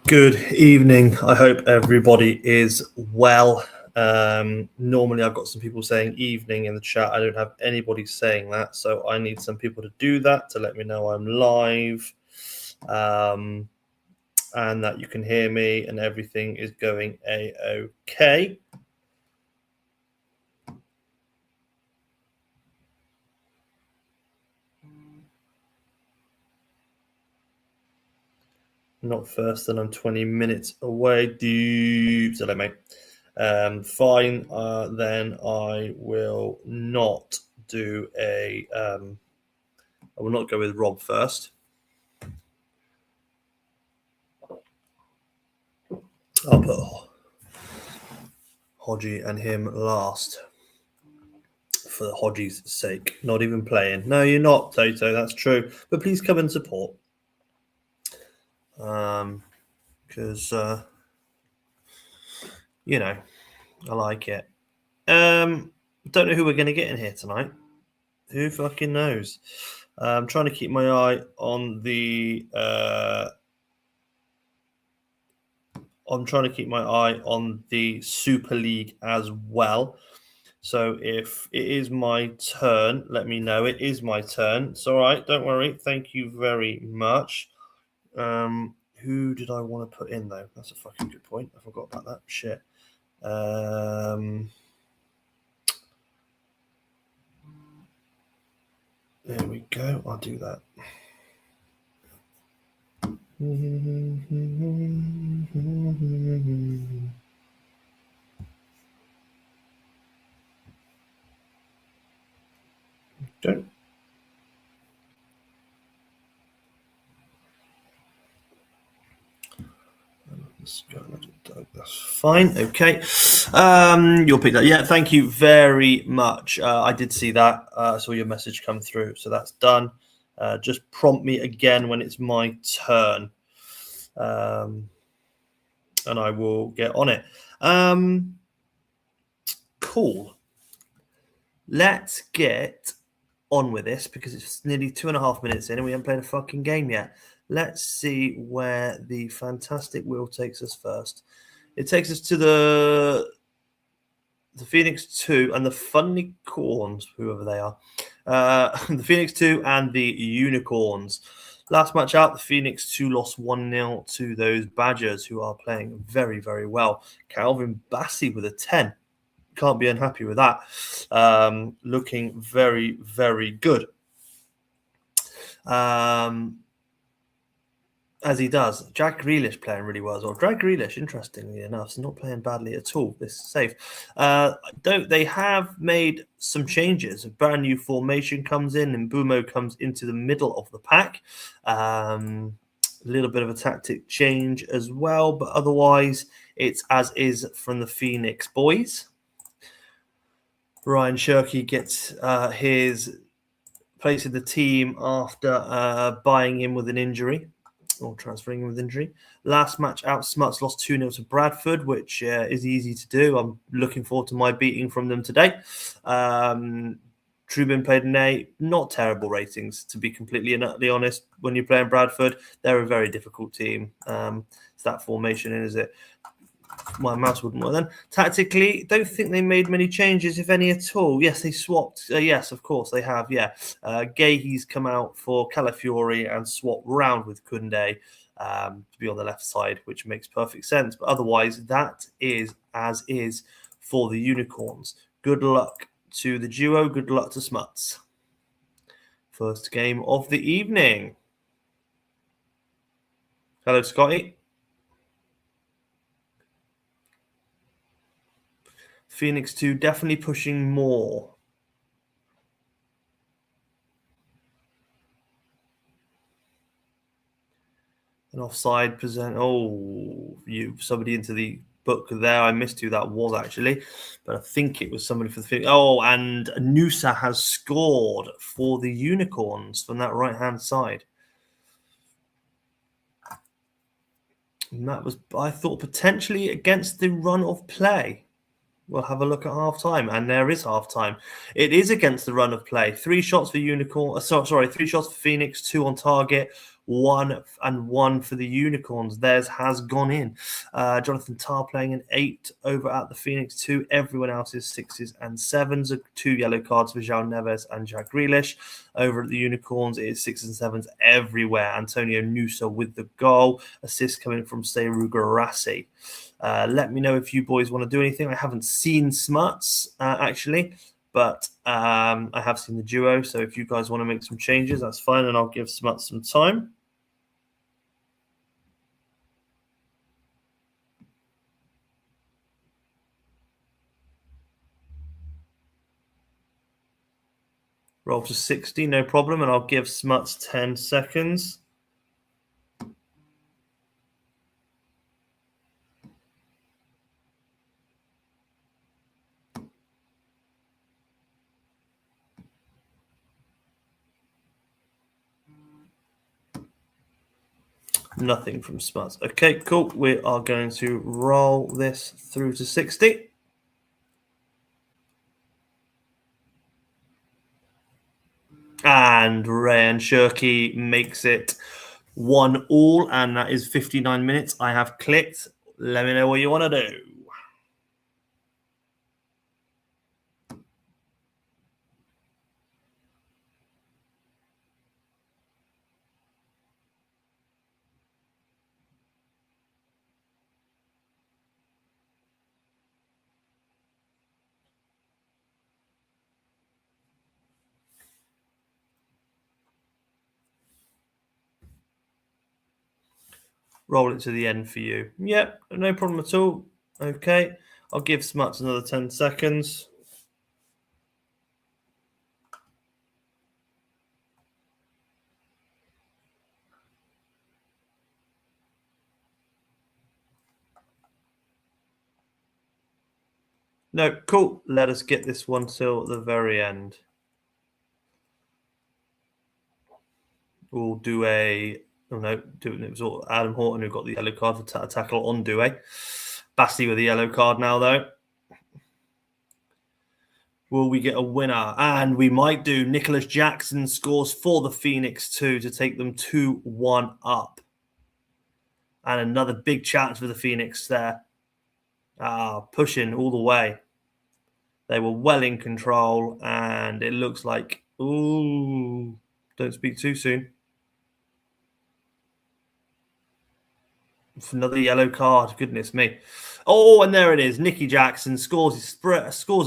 Good evening. I hope everybody is well. Normally, I've got some people saying evening in the chat. I don't have anybody saying that, so I need some people to do that to let me know I'm live and that you can hear me and everything is going a-okay. Not first, and I'm 20 minutes away. So mate. Fine. Then I will not do a. I will not go with Rob first. I'll put Hodgie and him last for Hodgie's sake. Not even playing. No, you're not, Toto. That's true. But please come and support. Because I like it. Don't know who we're going to get in here tonight. Who fucking knows? I'm trying to keep my eye on the. I'm trying to keep my eye on the Super League as well. So if it is my turn, let me know. It is my turn. It's all right. Don't worry. Thank you very much. Who did I want to put in, though? That's a fucking good point. I forgot about that. Shit. There we go. I'll do that. Don't. That's fine. Okay. You'll pick that. Yeah, thank you very much. I did see that. I saw your message come through, so that's done. Just prompt me again when it's my turn, and I will get on it. Cool. Let's get on with this because it's nearly 2.5 minutes in and we haven't played a fucking game yet. Let's see where the fantastic wheel takes us first. It takes us to the Phoenix 2 and the Funnicorns, whoever they are. The Phoenix 2 and the Unicorns. Last match out, the Phoenix 2 lost 1-0 to those Badgers, who are playing very, very well. Calvin Bassey with a 10. Can't be unhappy with that. Looking very, very good. As he does. Jack Grealish playing really well as well. Jack Grealish, interestingly enough, is not playing badly at all. This is safe. They have made some changes. A brand new formation comes in and Mbumo comes into the middle of the pack. A little bit of a tactic change as well, but otherwise it's as is from the Phoenix boys. Ryan Shirky gets his place in the team after buying him with an injury. Or transferring him with injury. Last match out, Smuts lost 2-0 to Bradford, which is easy to do. I'm looking forward to my beating from them today. Trubin played an A. Not terrible ratings, to be completely and utterly honest. When you're playing Bradford, they're a very difficult team. It's that formation in, is it? My mouse wouldn't work then. Tactically, don't think they made many changes, if any at all. Yes, they swapped. Yes, of course they have. Yeah, Gahey's come out for Calafiori and swapped round with Kunde to be on the left side, which makes perfect sense. But otherwise, that is as is for the Unicorns. Good luck to the duo. Good luck to Smuts. First game of the evening. Hello, Scotty. Phoenix 2 definitely pushing more. An offside present. Oh, somebody into the book there. I missed who that was actually, but I think it was somebody for the Phoenix. Oh, and Nusa has scored for the Unicorns from that right-hand side. And that was, I thought, potentially against the run of play. We'll have a look at half-time, and there is half-time. It is against the run of play. 3 shots for Unicorn. 3 shots for Phoenix, 2 on target, 1-1 for the Unicorns. Theirs has gone in. Jonathan Tarr playing an 8 over at the Phoenix 2. Everyone else is 6s and 7s. 2 yellow cards for João Neves and Jack Grealish. Over at the Unicorns, it is 6s and 7s everywhere. Antonio Nusa with the goal. Assist coming from Seru Guirassy. Let me know if you boys want to do anything. I haven't seen Smuts, actually. But I have seen the duo, so if you guys want to make some changes, that's fine, and I'll give Smuts some time. Roll to 60, no problem, and I'll give Smuts 10 seconds. Nothing from Smuts. Okay, cool. We are going to roll this through to 60. And Ryan Shirky makes it 1-1, and that is 59 minutes. I have clicked. Let me know what you want to do. Roll it to the end for you. Yep, no problem at all. Okay, I'll give Smuts another 10 seconds. No, cool. Let us get this one till the very end. We'll do a... Oh, no, it was all Adam Horton who got the yellow card for tackle on Douay. Bassey with the yellow card now, though. Will we get a winner? And we might do. Nicholas Jackson scores for the Phoenix 2 to take them 2-1 up. And another big chance for the Phoenix there. Pushing all the way. They were well in control, and it looks like... Ooh, don't speak too soon. Another yellow card. Goodness me. Oh, and there it is. Nicky Jackson scores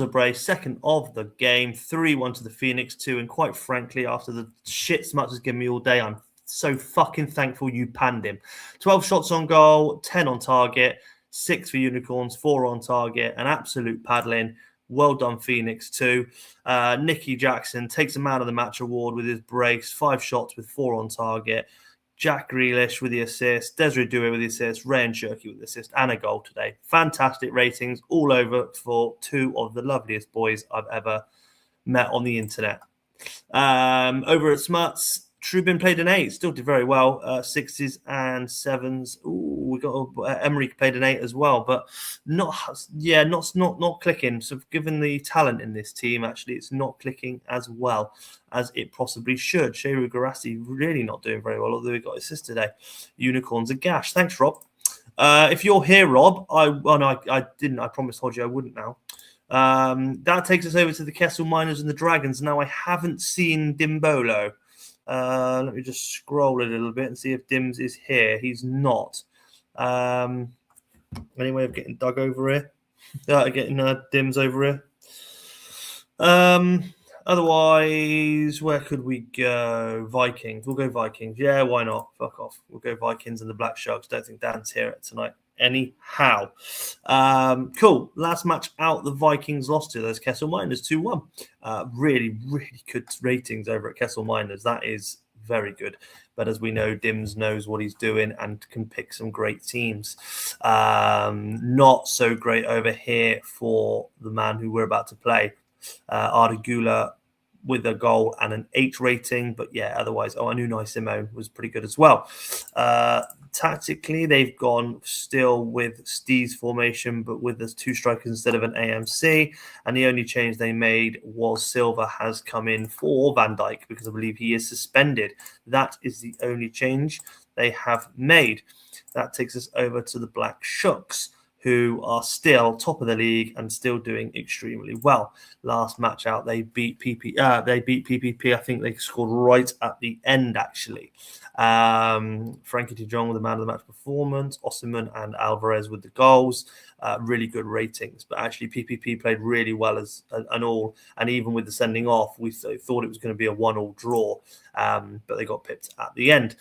a brace, second of the game. 3-1 to the Phoenix 2. And quite frankly, after the shit Smuts has given me all day, I'm so fucking thankful you panned him. 12 shots on goal, 10 on target, 6 for Unicorns, 4 on target. An absolute paddling. Well done, Phoenix 2. Nicky Jackson takes a Man of the Match award with his brace. 5 shots with 4 on target. Jack Grealish with the assist, Desiree Douay with the assist, Ryan Shirky with the assist, and a goal today. Fantastic ratings all over for 2 of the loveliest boys I've ever met on the internet. Over at Smuts, Trubin played an 8, still did very well. 6s and 7s. Ooh, we got Emery played an 8 as well, but not clicking. So given the talent in this team, actually, it's not clicking as well as it possibly should. Seru Guirassy really not doing very well, although he got assist today. Unicorns are gash. Thanks, Rob. If you're here, Rob, I didn't. I promised told you I wouldn't now. That takes us over to the Kessel Miners and the Dragons. Now, I haven't seen Dimbolo. Let me just scroll a little bit and see if Dims is here. He's not. Any way of getting Doug over here? Getting Dims over here. Otherwise, where could we go? Vikings. We'll go Vikings. Yeah, why not? Fuck off. We'll go Vikings and the Black Sharks. Don't think Dan's here tonight. Anyhow. Cool. Last match out, the Vikings lost to those Kessel Miners 2-1. Really, really good ratings over at Kessel Miners. That is very good. But as we know, Dims knows what he's doing and can pick some great teams. Not so great over here for the man who we're about to play. Ardagula with a goal and an 8 rating. But yeah, otherwise, Unai Simone was pretty good as well. Tactically, they've gone still with Steve's formation, but with the 2 strikers instead of an AMC. And the only change they made was Silva has come in for Van Dijk because I believe he is suspended. That is the only change they have made. That takes us over to the Black Shucks, who are still top of the league and still doing extremely well. Last match out, they beat PPP. I think they scored right at the end, actually. Frankie de Jong with the man of the match performance, Osimhen and Alvarez with the goals. Really good ratings, but actually PPP played really well as an all, and even with the sending off, we thought it was going to be a 1-1 draw, but they got pipped at the end.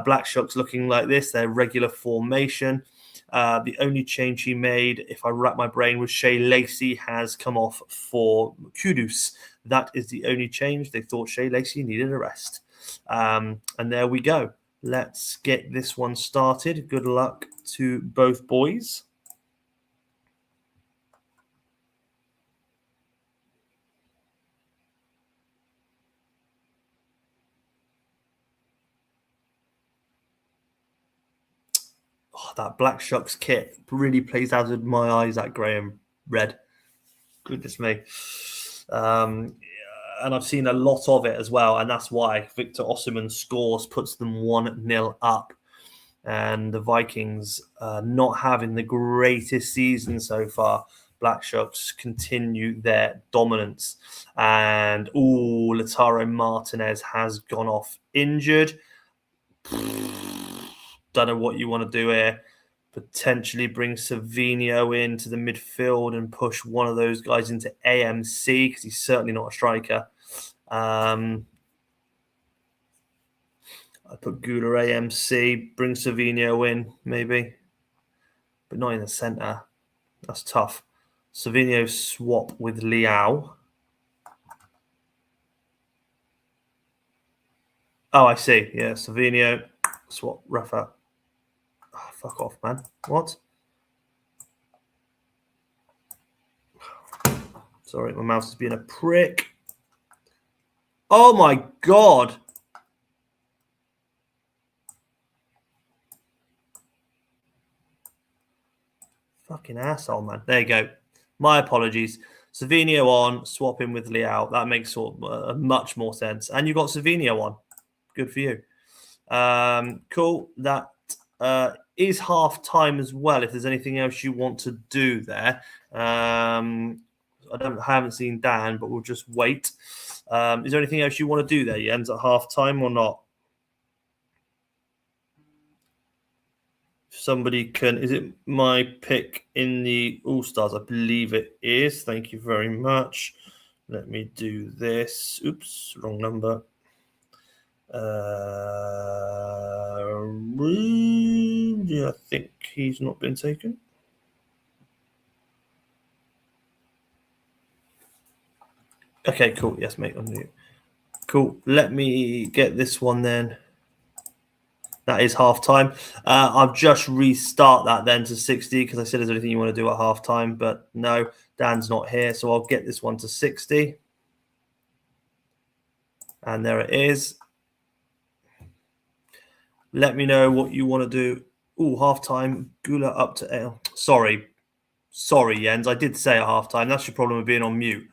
Black Sharks looking like this, their regular formation. The only change he made, if I wrap my brain, was Shea Lacey has come off for Kudus. That is the only change. They thought Shea Lacey needed a rest. And there we go. Let's get this one started. Good luck to both boys. Oh, that Black Shucks kit really plays out of my eyes, that Graham red. Goodness me. And I've seen a lot of it as well, and that's why Victor Osimhen scores, puts them 1-0 up. And the Vikings not having the greatest season so far. Black Sharks continue their dominance. And, Lautaro Martinez has gone off injured. Don't know what you want to do here. Potentially bring Savinho into the midfield and push one of those guys into AMC because he's certainly not a striker. I put Gula AMC, bring Savinho in, maybe, but not in the centre. That's tough. Savinho swap with Liao. Oh, I see. Yeah, Savinho swap Rafa. Oh, fuck off, man. What? Sorry, my mouse is being a prick. Oh my God. Fucking asshole, man. There you go. My apologies. Savinho on, swap him with Liao. That makes much more sense. And you got Savinho on. Good for you. Cool. That is half time as well. If there's anything else you want to do there, I haven't seen Dan, but we'll just wait. Is there anything else you want to do there, Jens, at half time or not? Somebody can. Is it my pick in the All Stars? I believe it is. Thank you very much. Let me do this. Oops, wrong number. Yeah, I think he's not been taken. Okay, cool. Yes, mate, on you. Cool. Let me get this one then. That is half time. I'll just restart that then to 60 because I said, is there anything you want to do at half time? But no, Dan's not here. So I'll get this one to 60. And there it is. Let me know what you want to do. Half time. Gula up to L. Sorry, Jens. I did say at half time. That's your problem with being on mute.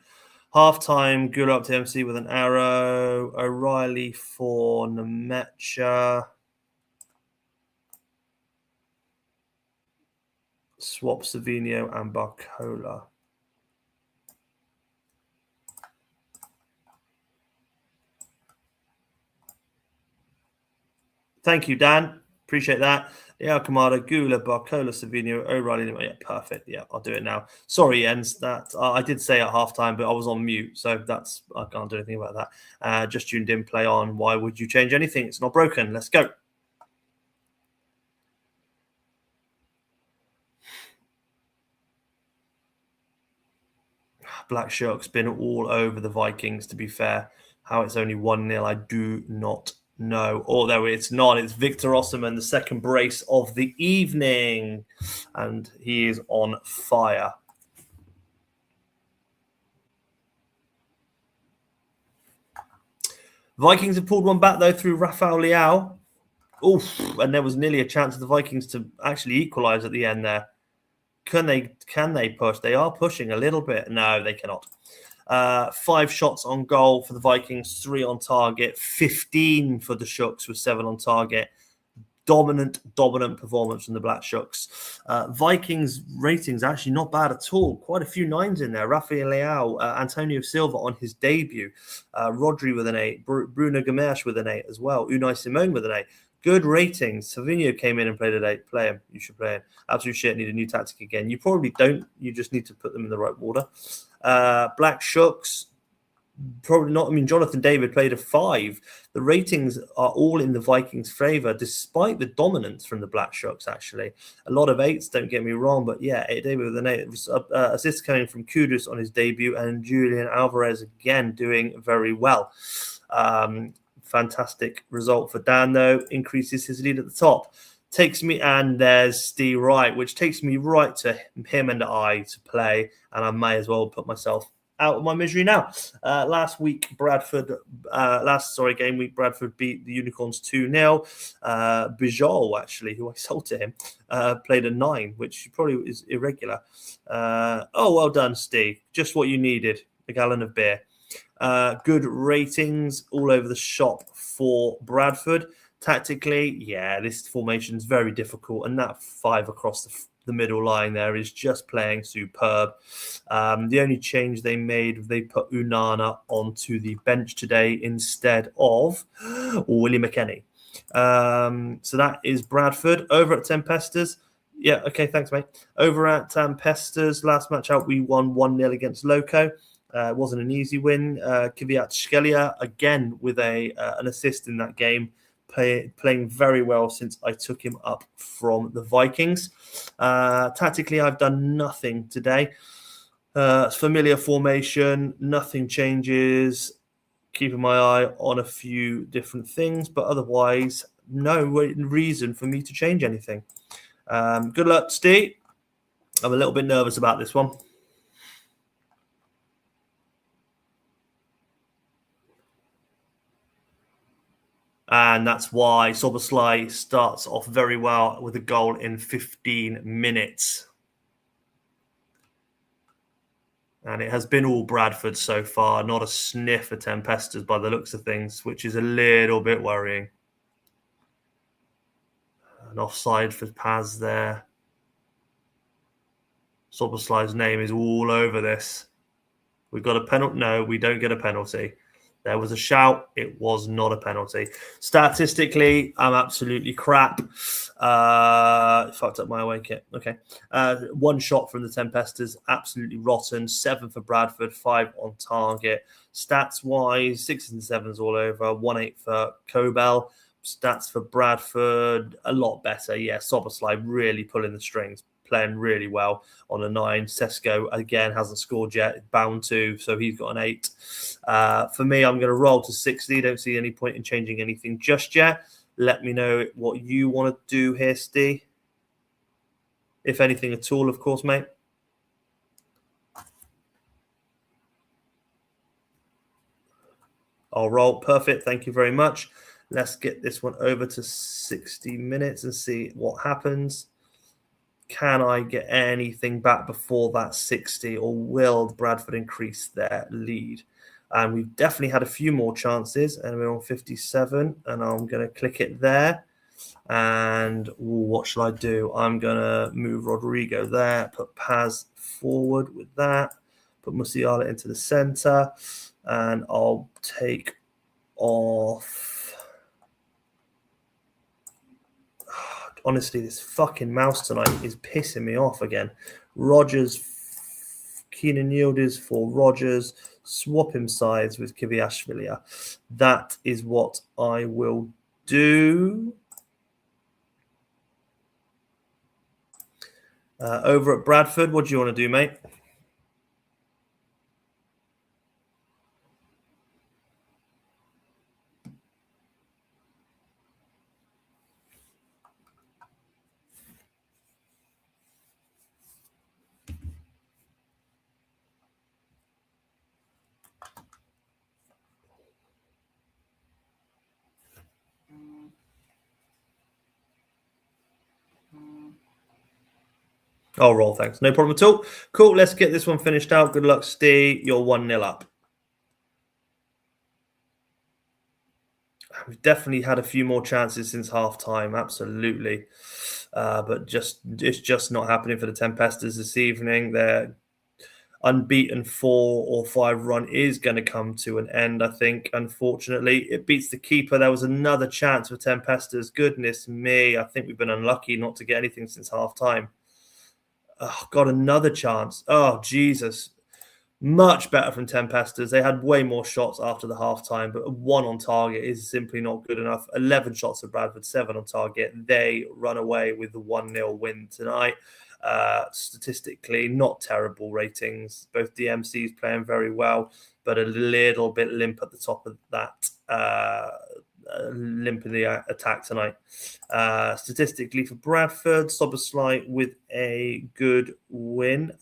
Half time. Gula up to MC with an arrow. O'Reilly for Nemecha. Swap Savinho and Barcola. Thank you, Dan. Appreciate that. Yeah, Kamada, Gula, Barcola, Savinho, O'Reilly. Yeah, perfect. Yeah, I'll do it now. Sorry, Jens. That I did say at halftime, but I was on mute, so I can't do anything about that. Just tuned in, play on. Why would you change anything? It's not broken. Let's go. Black Shark's been all over the Vikings, to be fair. How it's only 1-0, I do not know. Although it's not. It's Victor Osimhen, the second brace of the evening. And he is on fire. Vikings have pulled one back though through Rafael Leao. Oof, and there was nearly a chance of the Vikings to actually equalise at the end there. Can they push? They are pushing a little bit. No, they cannot. 5 shots on goal for the Vikings, 3 on target, 15 for the Shucks with 7 on target. Dominant performance from the Black Shucks. Vikings ratings actually not bad at all. Quite a few 9s in there. Rafael Leao, Antonio Silva on his debut. Rodri with an 8. Bruno Gomes with an 8 as well. Unai Simone with an 8. Good ratings. Savinho came in and played at 8. Play him. You should play him. Absolute shit. Need a new tactic again. You probably don't. You just need to put them in the right order. Black Shucks, probably not. I mean, Jonathan David played a 5. The ratings are all in the Vikings' favour, despite the dominance from the Black Shucks, actually. A lot of 8s, don't get me wrong, but yeah, David with an 8. Assists coming from Kudus on his debut, and Julian Alvarez again doing very well. Fantastic result for Dan, though. Increases his lead at the top. Takes me, and there's Steve Wright, which takes me right to him and I to play, and I may as well put myself out of my misery now. Last game week, Bradford beat the Unicorns 2-0. Bijol, actually, who I sold to him, played a 9, which probably is irregular. Well done, Steve. Just what you needed, a gallon of beer. Good ratings all over the shop for Bradford. Tactically, yeah, this formation is very difficult, and that 5 across the middle line there is just playing superb. The only change they made, they put Unana onto the bench today instead of Willie McKennie. So that is Bradford. Over at Tempesters, yeah, okay, thanks, mate. Over at Tempesters, last match out, we won 1-0 against Loco. It wasn't an easy win. Kvyat Skelia, again, with an assist in that game, playing very well since I took him up from the Vikings. Tactically, I've done nothing today. Familiar formation, nothing changes. Keeping my eye on a few different things, but otherwise, no reason for me to change anything. Good luck, Steve. I'm a little bit nervous about this one. And that's why Soboslai starts off very well with a goal in 15 minutes. And it has been all Bradford so far, not a sniff of Tempesters by the looks of things, which is a little bit worrying. An offside for Paz there. Soboslai's name is all over this. We've got a penalty. No, we don't get a penalty. There was a shout. It was not a penalty. Statistically, I'm absolutely crap. Fucked up my away kit. Okay. 1 shot from the Tempesters. Absolutely rotten. 7 for Bradford. 5 on target. Stats-wise, 6s and 7s all over. 1-8 for Cobell. Stats for Bradford, a lot better. Yeah, Soboslai really pulling the strings. Playing really well on a 9. Sesko, again, hasn't scored yet. Bound to, so he's got an 8. For me, I'm going to roll to 60. Don't see any point in changing anything just yet. Let me know what you want to do here, Steve. If anything at all, of course, mate. I'll roll. Perfect. Thank you very much. Let's get this one over to 60 minutes and see what happens. Can I get anything back before that 60, or will Bradford increase their lead? And we've definitely had a few more chances, and we're on 57, and I'm going to click it there. And what shall I do? I'm going to move Rodrigo there, put Paz forward with that, put Musiala into the center, and I'll take off. Honestly, this fucking mouse tonight is pissing me off again. Rogers, Keenan Yildiz for Rogers. Swap him sides with Kvyatskhelia. That is what I will do. Over at Bradford, what do you want to do, mate? I'll roll, thanks. No problem at all. Cool, let's get this one finished out. Good luck, Steve. You're 1-0 up. We've definitely had a few more chances since half time, absolutely. But it's just not happening for the Tempesters this evening. Their unbeaten 4 or 5 run is going to come to an end, I think, unfortunately. It beats the keeper. There was another chance for Tempesters. Goodness me, I think we've been unlucky not to get anything since half time. Oh, got another chance. Oh, Jesus. Much better from Tempesters. They had way more shots after the half time, but 1 on target is simply not good enough. 11 shots of Bradford, 7 on target. They run away with the 1-0 win tonight. Statistically, not terrible ratings. Both DMCs playing very well, but a little bit limp at the top of that. Limp in the attack tonight. Statistically for Bradford, Soberslide with a good win.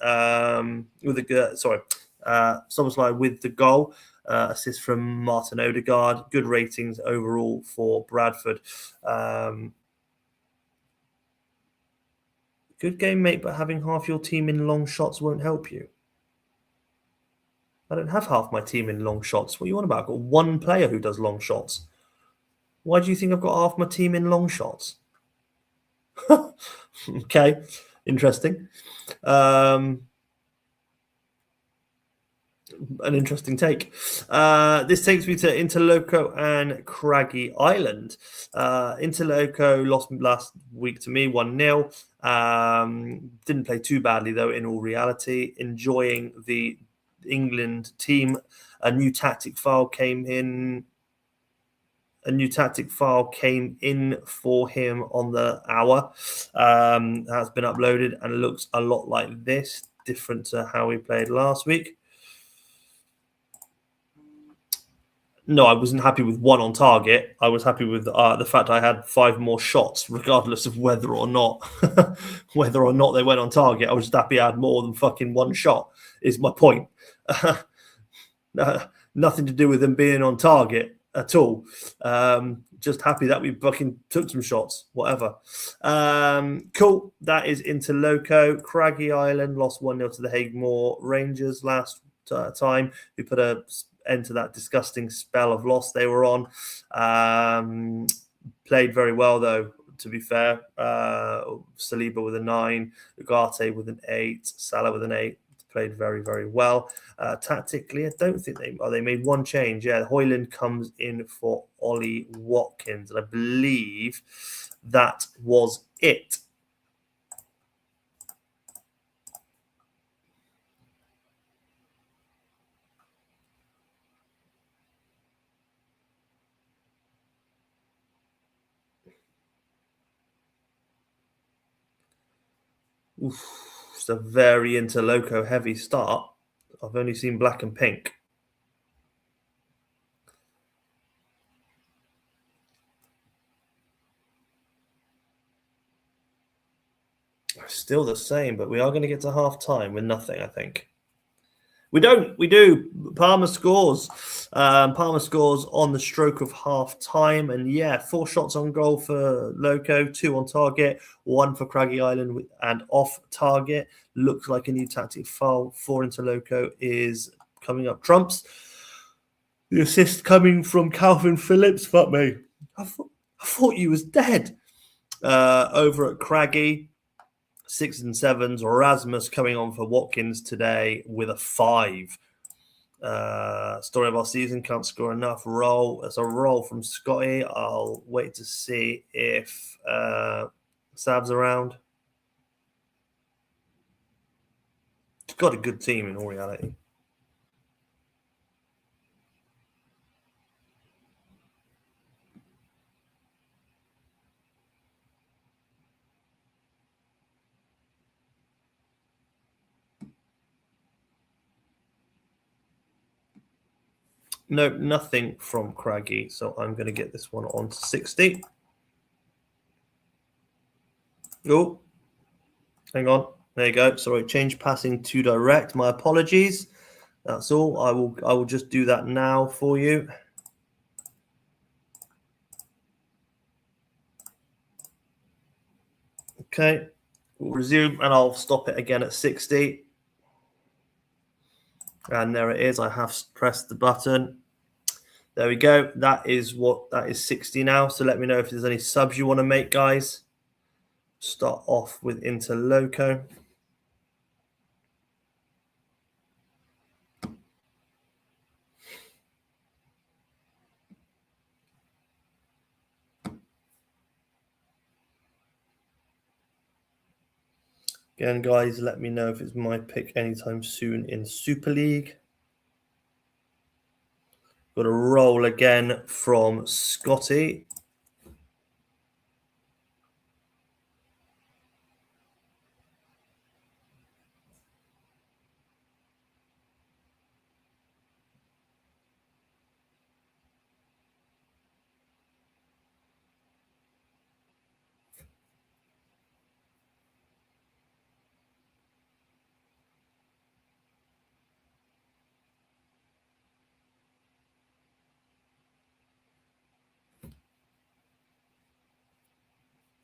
Soberslide with the goal. Assist from Martin Odegaard. Good ratings overall for Bradford. Good game, mate, but having half your team in long shots won't help you. I don't have half my team in long shots. What are you on about? I've got 1 player who does long shots. Why do you think I've got half my team in long shots? Okay, interesting. An interesting take. This takes me to Interloco and Craggy Island. Interloco lost last week to me 1-0. Didn't play too badly, though, in all reality. Enjoying the England team. A new tactic file came in for him on the hour. Has been uploaded and looks a lot like this, different to how we played last week. No, I wasn't happy with 1 on target. I was happy with the fact I had 5 more shots, regardless of whether or not they went on target. I was just happy I had more than fucking 1 shot. Is my point. Nothing to do with them being on target at all. Just happy that we fucking took some shots. Whatever. Cool. That is Interloco. Craggy Island lost 1-0 to the Hague Moor Rangers last time. We put a end to that disgusting spell of loss they were on. Played very well, though, to be fair. Saliba with a 9, Ugarte with an 8, Salah with an 8. Played very, very well. Tactically, I don't think they made 1 change. Yeah, Hoyland comes in for Ollie Watkins, and I believe that was it. Oof, it's a very Interloco heavy start. I've only seen black and pink. Still the same, but we are going to get to half time with nothing, I think. We don't. We do. Palmer scores. Palmer scores on the stroke of half time. And yeah, 4 shots on goal for Loco, 2 on target, 1 for Craggy Island and off target. Looks like a new tactic foul for Interloco is coming up trumps. The assist coming from Calvin Phillips. Fuck me. I thought you was dead. Over at Craggy. 6s and 7s. Erasmus coming on for Watkins today with a 5. Story of our season, can't score enough. Roll. It's a roll from Scotty. I'll wait to see if Sav's around. He's got a good team in all reality. No, nothing from Craggy. So I'm going to get this one on to 60. Oh, hang on. There you go. Sorry, change passing to direct. My apologies. That's all. I will just do that now for you. Okay. We'll resume, and I'll stop it again at 60. And there it is. I have pressed the button. There we go. That is 60 now. So let me know if there's any subs you want to make, guys. Start off with Interloco. Again, guys, let me know if it's my pick anytime soon in Super League. Got a roll again from Scotty.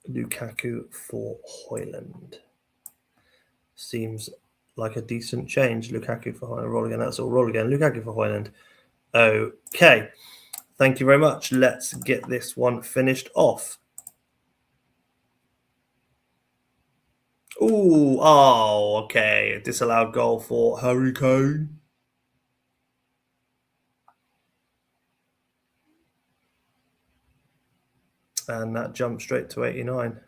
Lukaku for Højlund. Seems like a decent change. Lukaku for Højlund. Roll again. That's all. Roll again. Lukaku for Højlund. Okay. Thank you very much. Let's get this one finished off. Ooh, okay. Disallowed goal for Harry Kane. And that jumped straight to 89.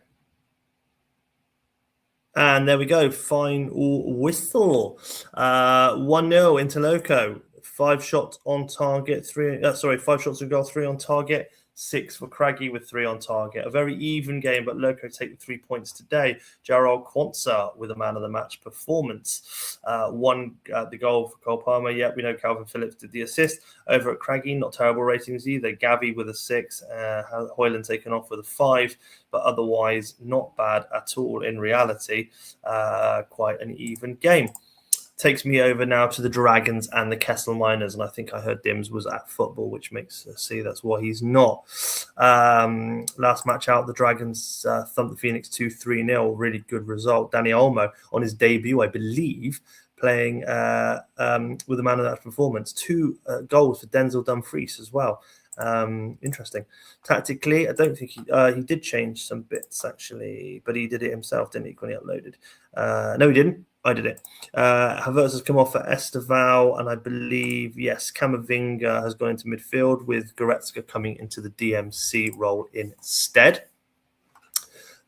And there we go. Final whistle. 1-0 Interloco. 5 shots on target. 5 shots on goal, 3 on target. 6 for Craggy with 3 on target. A very even game, but Loco take the 3 points today. Gerald Quansah with a man of the match performance. The goal for Cole Palmer. Yeah, we know Calvin Phillips did the assist. Over at Craggy, not terrible ratings either. Gavi with a 6. Højlund taken off with a 5. But otherwise, not bad at all in reality. Quite an even game. Takes me over now to the Dragons and the Kessel Miners, and I think I heard Dims was at football, which makes us see that's why he's not. Last match out, the Dragons thumped the Phoenix 2-3-0. Really good result. Danny Olmo on his debut, I believe, playing with a man of that performance. 2 goals for Denzel Dumfries as well. Interesting. Tactically, I don't think he did change some bits actually, but he did it himself, didn't he, when he uploaded? No, he didn't. I did it. Havertz has come off for Esteval, and I believe, yes, Camavinga has gone into midfield with Goretzka coming into the DMC role instead.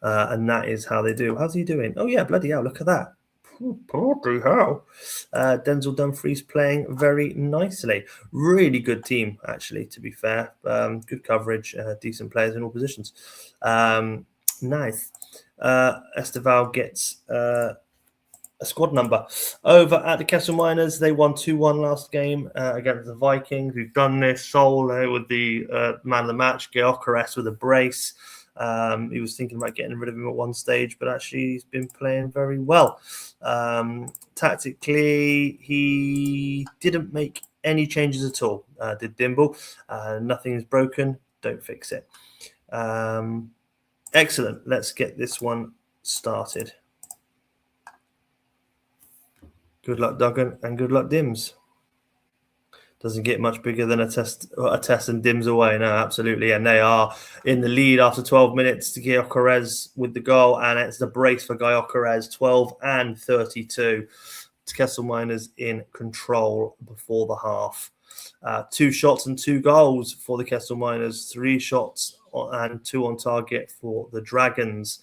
And that is how they do. How's he doing? Oh, yeah, bloody hell, look at that. Bloody hell. Denzel Dumfries playing very nicely. Really good team, actually, to be fair. Good coverage, decent players in all positions. Nice. Esteval gets a squad number. Over at the Kessel Miners, they won 2-1 last game against the Vikings. We've done this. Sol with the man of the match. Gyökeres with a brace. He was thinking about getting rid of him at one stage, but actually he's been playing very well. Tactically, he didn't make any changes at all, did Dimble. Nothing is broken. Don't fix it. Excellent. Let's get this one started. Good luck, Duggan, and good luck, Dims. Doesn't get much bigger than a test and Dims away. No, absolutely. And they are in the lead after 12 minutes to Gyökeres with the goal. And it's the brace for Gyökeres, 12 and 32. Kessel Miners in control before the half. 2 shots and 2 goals for the Kessel Miners. 3 shots and 2 on target for the Dragons.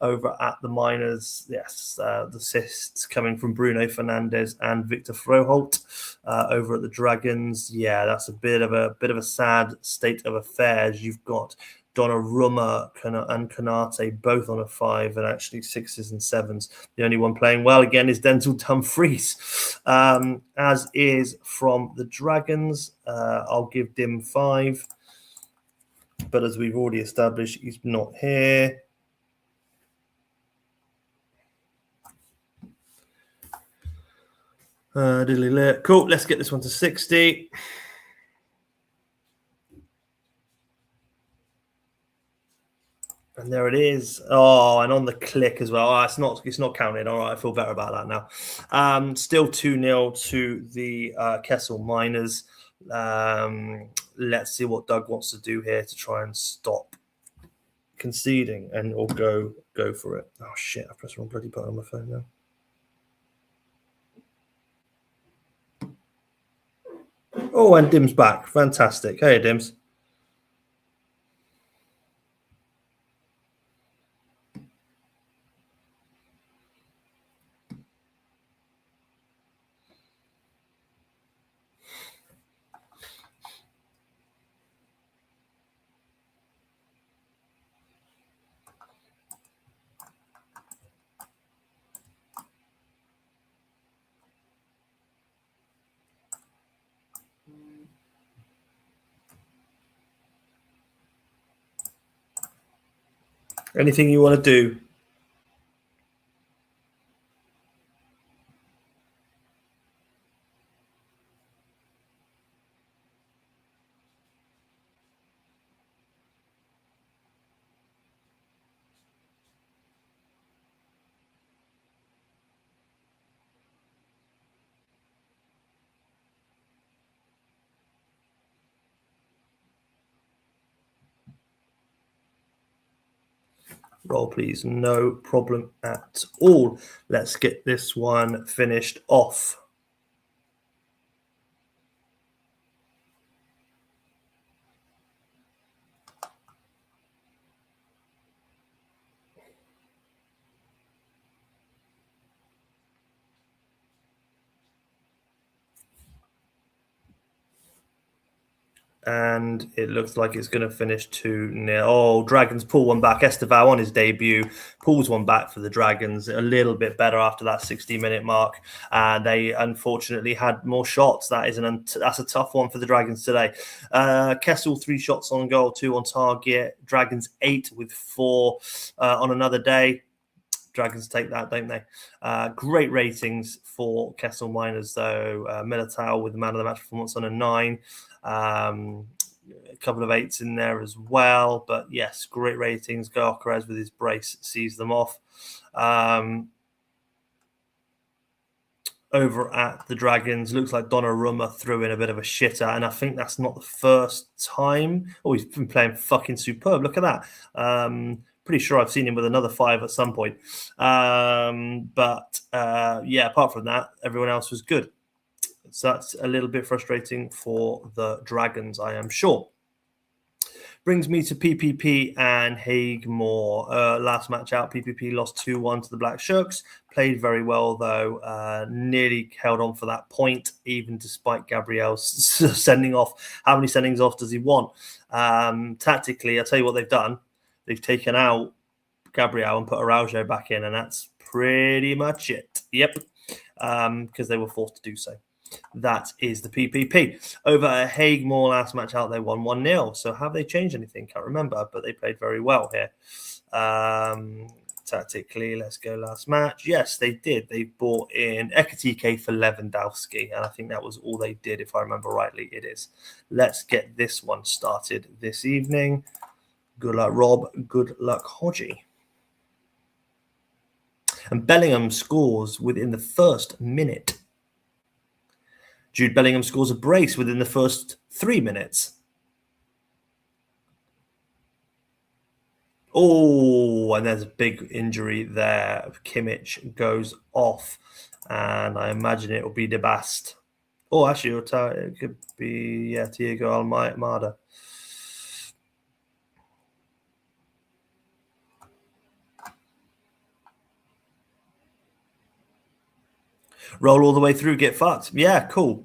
Over at the Miners, yes, the assists coming from Bruno Fernandes and Victor Froholt. Over at the Dragons, yeah, that's a bit of a sad state of affairs. You've got Donnarumma and Konate both on a 5 and actually 6s and 7s. The only one playing well again is Denzel Dumfries, as is from the Dragons. I'll give Dim 5. But as we've already established, he's not here. Cool. Let's get this one to 60. And there it is. Oh, and on the click as well. Oh, it's not counted. All right, I feel better about that now. Still 2-0 to the Kessel Miners. Let's see what Doug wants to do here to try and stop conceding or go for it. Oh shit, I pressed the wrong bloody button on my phone now. Oh, and Dim's back. Fantastic. Hey, Dims. Anything you want to do? Roll, please. No problem at all. Let's get this one finished off. And it looks like it's going to finish 2-0. Oh, Dragons pull one back. Esteval on his debut pulls one back for the Dragons. A little bit better after that 60-minute mark. And they unfortunately had more shots. That's a tough one for the Dragons today. Kessel, 3 shots on goal, 2 on target. Dragons 8 with 4 on another day. Dragons take that, don't they? Great ratings for Kessel Miners, though. Militao with the man of the match performance on a 9. A couple of 8s in there as well. But yes, great ratings. Garquerez with his brace sees them off. Over at the Dragons, looks like Donnarumma threw in a bit of a shitter, and I think that's not the first time. Oh, he's been playing fucking superb. Look at that. Pretty sure I've seen him with another 5 at some point. But apart from that, everyone else was good. So that's a little bit frustrating for the Dragons, I am sure. Brings me to PPP and Hague Moor. Last match out, PPP lost 2-1 to the Black Sharks. Played very well, though. Nearly held on for that point, even despite Gabriel's sending off. How many sendings off does he want? Tactically, I'll tell you what they've done. They've taken out Gabriel and put Araujo back in, and that's pretty much it. Yep, because they were forced to do so. That is the PPP. Over at Hague Moor, last match out, they won 1-0. So have they changed anything? Can't remember, but they played very well here. Tactically, let's go last match. Yes, they did. They brought in Ekatike for Lewandowski, and I think that was all they did, if I remember rightly. It is. Let's get this one started this evening. Good luck, Rob. Good luck, Hodgie. And Bellingham scores within the first minute. Jude Bellingham scores a brace within the first 3 minutes. Oh, and there's a big injury there. Kimmich goes off, and I imagine it will be DeBast. Oh, actually, it could be Thiago Almada. Roll all the way through, get fucked. Yeah, cool.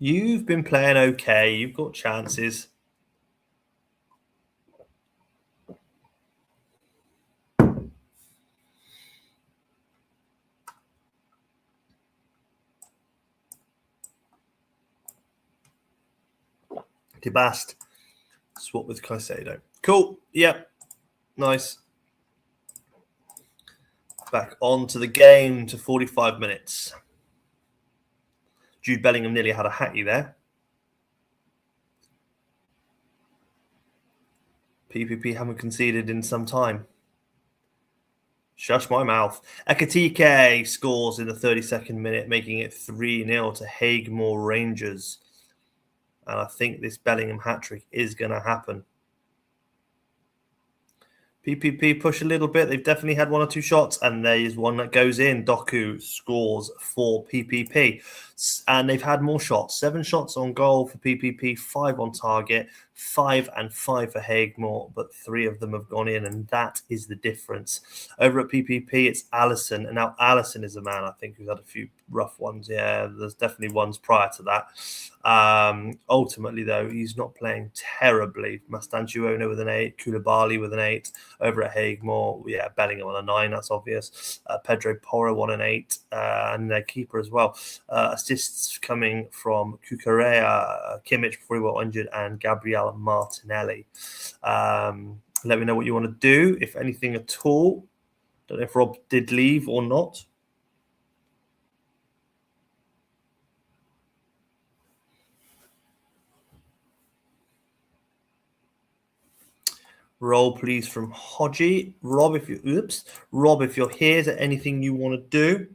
You've been playing okay. You've got chances. DeBast. Swap with Caicedo. Cool. Yep. Nice. Back on to the game to 45 minutes. Jude Bellingham nearly had a hattie there. PPP haven't conceded in some time. Shush my mouth. Ekatike scores in the 32nd minute, making it 3-0 to Hagemore Rangers. And I think this Bellingham hat-trick is going to happen. PPP push a little bit. They've definitely had one or two shots, and there is one that goes in. Doku scores for PPP. And they've had more shots. 7 shots on goal for PPP, 5 on target, 5 and 5 for Hagemore, but 3 of them have gone in, and that is the difference. Over at PPP, it's Allison, and now Allison is a man, I think, who's had a few rough ones. Yeah, there's definitely ones prior to that. Ultimately, though, he's not playing terribly. Mastantuono with an 8, Koulibaly with an 8. Over at Hagemore, yeah, Bellingham on a 9, that's obvious. Pedro Porro on an 8, and their keeper as well. Assists coming from Cucurella, Kimmich before he got injured, and Gabriele Martinelli. Let me know what you want to do, if anything at all. Don't know if Rob did leave or not. Roll, please, from Hodgie. Rob, if you're here, is there anything you want to do?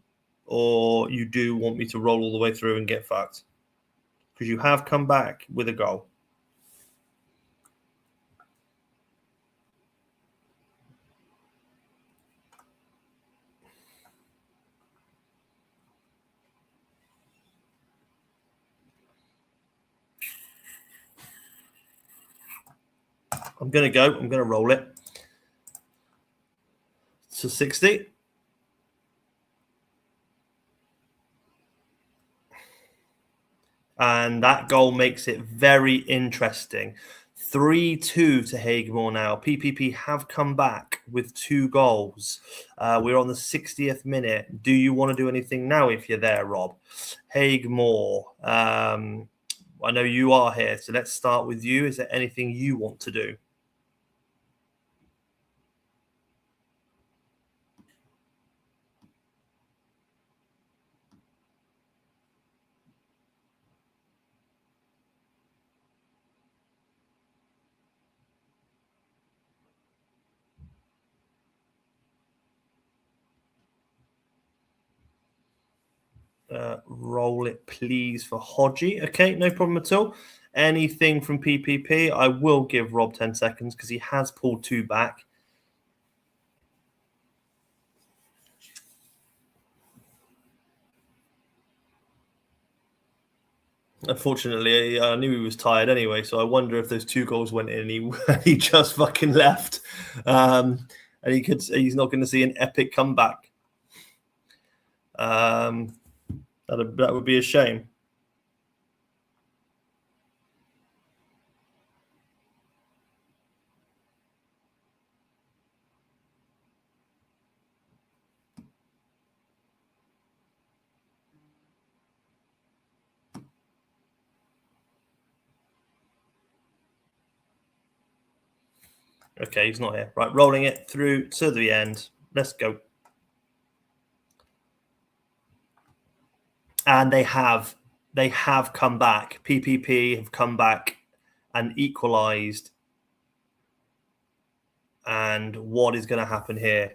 Or you do want me to roll all the way through and get fucked? Because you have come back with a goal. I'm going to go. I'm going to roll it to 60. And that goal makes it very interesting. 3-2 to Hagemore now. PPP have come back with 2 goals. We're on the 60th minute. Do you want to do anything now if you're there, Rob? Hagemore, I know you are here, so let's start with you. Is there anything you want to do? Roll it, please, for Hodgie. Okay, no problem at all. Anything from PPP? I will give Rob 10 seconds because he has pulled 2 back. Unfortunately, I knew he was tired anyway, so I wonder if those 2 goals went in and he just fucking left. And he's not going to see an epic comeback. That would be a shame. Okay, he's not here. Right, rolling it through to the end. Let's go. And they have come back. PPP have come back and equalised. And what is going to happen here?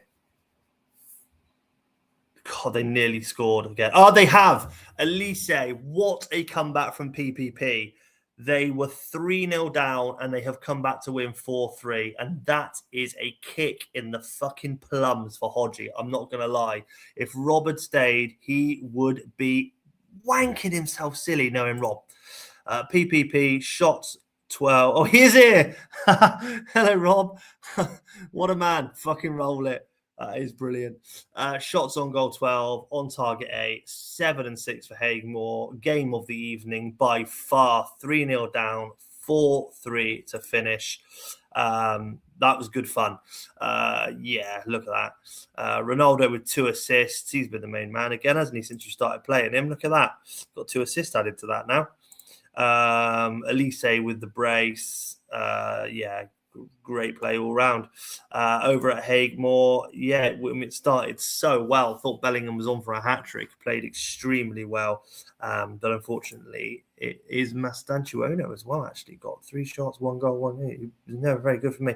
God, they nearly scored again. Oh, they have. Elise, what a comeback from PPP. They were 3-0 down and they have come back to win 4-3. And that is a kick in the fucking plums for Hodgie. I'm not going to lie. If Rob had stayed, he would be wanking himself silly knowing Rob. PPP, shots 12. Oh, he is here. Hello, Rob. What a man. Fucking roll it. That is brilliant. Shots on goal 12, on target 8, 7 and 6 for Hagemore. Game of the evening by far. 3-0 down, 4-3 to finish. That was good fun. Yeah, look at that. Ronaldo with 2 assists. He's been the main man again, hasn't he, since you started playing him? Look at that. Got 2 assists added to that now. Elise with the brace. Yeah, great play all round. Over at Haigmore, yeah, it started so well. Thought Bellingham was on for a hat-trick. Played extremely well. But unfortunately, it is Mastantuono as well, actually. Got 3 shots, 1 goal, 1 hit. It was never very good for me.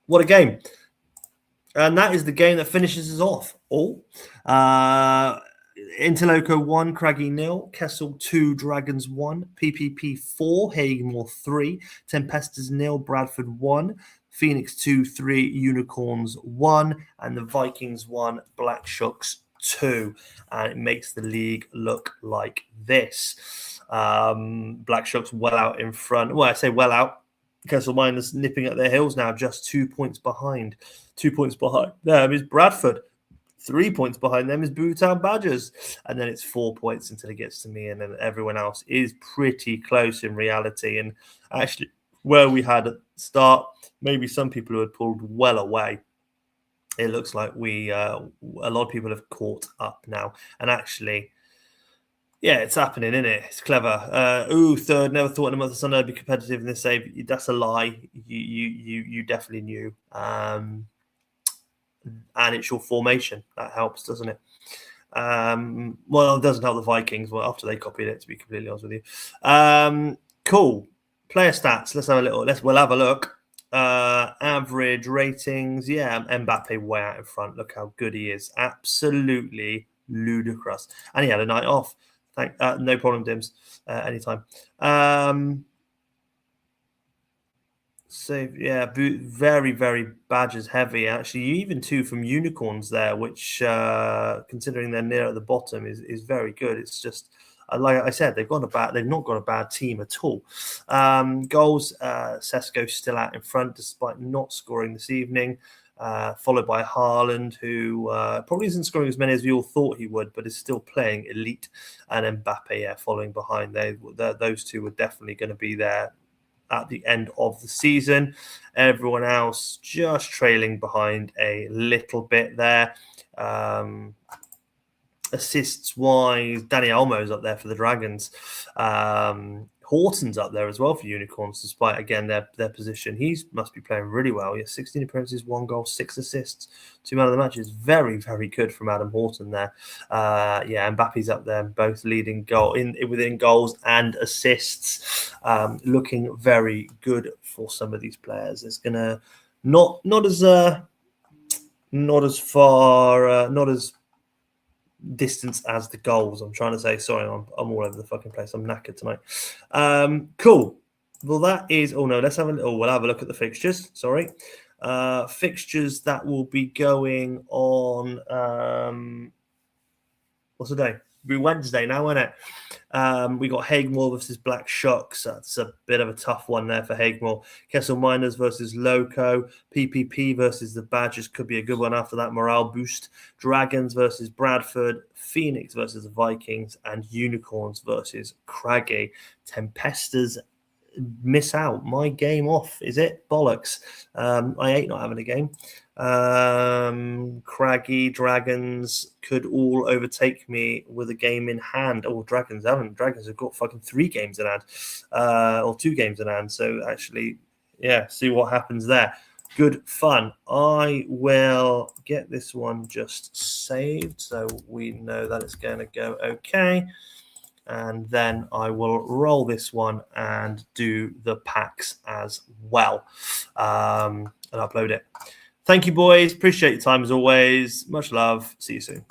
What a game. And that is the game that finishes us off. All. Interloco 1, Craggy 0, Kessel 2, Dragons 1, PPP 4, Haigmore 3, Tempestas 0, Bradford 1, Phoenix 2, 3, Unicorns 1, and the Vikings 1, Black Shucks 2. And it makes the league look like this. Black Shucks well out in front. Well, I say well out. Kessel Miners nipping at their heels now, just 2 points behind. 2 points behind them is Bradford. 3 points behind them is Bootown Badgers. And then it's 4 points until it gets to me. And then everyone else is pretty close in reality. And actually, where we had at the start, maybe some people who had pulled well away, it looks like a lot of people have caught up now. And actually, yeah, it's happening, isn't it? It's clever. Third. Never thought in a month of Sunday I'd be competitive in this save. That's a lie. You definitely knew. And it's your formation that helps, doesn't it? Well, it doesn't help the Vikings. Well, after they copied it, to be completely honest with you. Cool. Player stats. We'll have a look. Average ratings. Yeah, Mbappe way out in front. Look how good he is. Absolutely ludicrous. And he had a night off. No problem, Dims. Anytime. So yeah, very, very Badgers heavy. Actually, even 2 from Unicorns there, which considering they're near at the bottom is very good. It's just like I said, they've not got a bad team at all. Goals, Sesko still out in front despite not scoring this evening. Followed by Haaland, who probably isn't scoring as many as we all thought he would, but is still playing elite. And Mbappe, following behind. Those 2 were definitely going to be there at the end of the season. Everyone else just trailing behind a little bit there. Assists wise, Danny Olmo's up there for the Dragons. Horton's up there as well for Unicorns, despite again their position. He must be playing really well. Yeah, 16 appearances, 1 goal, 6 assists, 2 man of the matches. Very, very good from Adam Horton there. Mbappe's up there, both leading within goals and assists. Looking very good for some of these players. It's gonna not as distance as the goals. I'm trying to say, sorry, I'm all over the fucking place. I'm knackered tonight. Cool. Well, that is. Oh no, we'll have a look at the fixtures. Sorry, fixtures that will be going on. What's the day? It'll be Wednesday now, won't it? We got Haigmore versus Black Shucks. That's a bit of a tough one there for Haigmore. Kessel Miners versus Loco. PPP versus the Badgers could be a good one after that morale boost. Dragons versus Bradford. Phoenix versus the Vikings. And Unicorns versus Craggy. Tempestas miss out. My game off, is it? Bollocks. I hate not having a game. Craggy, Dragons could all overtake me with a game in hand. Oh, Dragons haven't. Dragons have got fucking 3 games in hand, or 2 games in hand. So actually, yeah, see what happens there. Good fun. I will get this one just saved so we know that it's going to go okay. And then I will roll this one and do the packs as well, and upload it. Thank you, boys. Appreciate your time as always. Much love. See you soon.